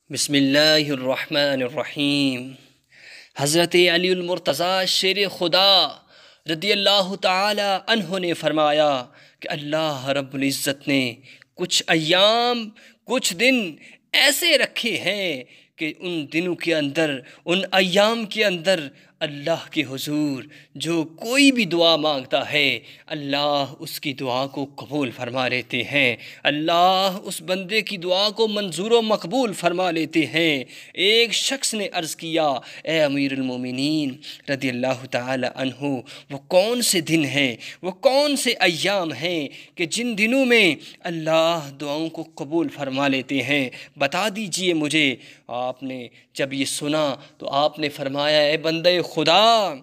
बिस्मिल्लाहिर्रहमानिर्रहीम। हज़रत अलीउल मुर्तज़ा शेर खुदा रदियल्लाहु ताला अन्हु ने फरमाया कि अल्लाह रब्बुल इज़्ज़त ने कुछ अय्याम, कुछ दिन ऐसे रखे हैं कि उन दिनों के अंदर, उन अय्याम के अंदर अल्लाह के हुजूर जो कोई भी दुआ मांगता है, अल्लाह उसकी दुआ को कबूल फरमा लेते हैं। अल्लाह उस बंदे की दुआ को मंजूर व मकबूल फरमा लेते हैं। एक शख्स ने अर्ज़ किया, ए अमीरुल मोमिनीन रदियल्लाहु ताला अन्हु, वो कौन से दिन हैं, वो कौन से अय्याम हैं कि जिन दिनों में अल्लाह दुआओं को कबूल फरमा लेते हैं, बता दीजिए मुझे। आपने जब ये सुना तो आपने फरमाया, ए बंदे खुदा,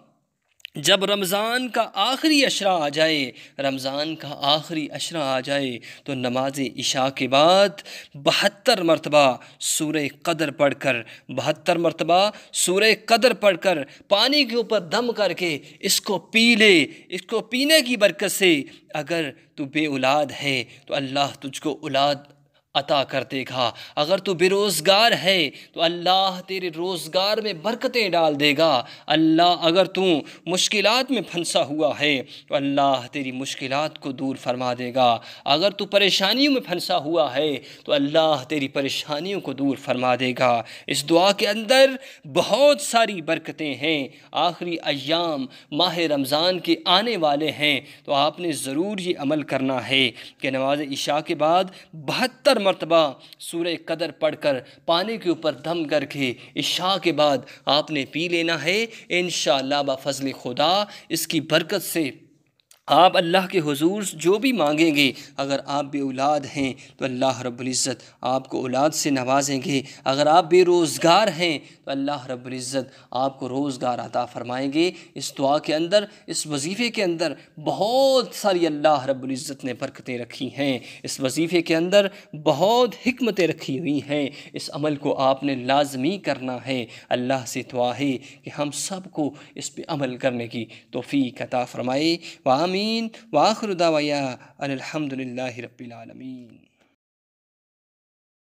जब रमज़ान का आखिरी अशरा आ जाए, रमज़ान का आखिरी अशरा आ जाए तो नमाज इशा के बाद 72 मरतबा सूरह क़द्र पढ़कर, 72 मरतबा सूरह क़द्र पढ़कर पानी के ऊपर दम करके इसको पी ले। इसको पीने की बरकत से अगर तू बे औलाद है तो अल्लाह तुझको औलाद अता कर देगा। अगर तू बेरोज़गार है तो अल्लाह तेरे रोज़गार में बरकतें डाल देगा। अल्लाह, अगर तू मुश्किलात में फंसा हुआ है तो अल्लाह तेरी मुश्किलात को दूर फरमा देगा। अगर तू परेशानियों में फंसा हुआ है तो अल्लाह तेरी परेशानियों को दूर फरमा देगा। इस दुआ के अंदर बहुत सारी बरकतें हैं। आखिरी अय्याम माह रमज़ान के आने वाले हैं तो आपने ज़रूर ये अमल करना है कि नमाज इशा के बाद 72 मरतबा सूरह क़द्र पढ़कर पानी के ऊपर दम करके इशा के बाद आपने पी लेना है। इंशाअल्लाह बफ़ज़्ल खुदा इसकी बरकत से आप अल्लाह के हुजूर जो भी मांगेंगे, अगर आप बे औलाद हैं तो अल्लाह रब्बुल इज़्ज़त आपको औलाद से नवाजेंगे। अगर आप बेरोज़गार हैं तो अल्लाह रब्बुल इज़्ज़त आपको रोज़गार अता फ़रमाएंगे। इस दुआ के अंदर, इस वजीफ़े के अंदर बहुत सारी अल्लाह रब्बुल इज़्ज़त ने बरकतें रखी हैं। इस वजीफ़े के अंदर बहुत हिकमतें रखी हुई हैं। इस अमल को आपने लाज़मी करना है। अल्लाह से दुआ है कि हम सब को इस पे अमल करने की तौफ़ीक़ अता फ़रमाए। आमीन। व आखिरु दावाया अनिल हम्दुलिल्लाहि रब्बिल आलमीन।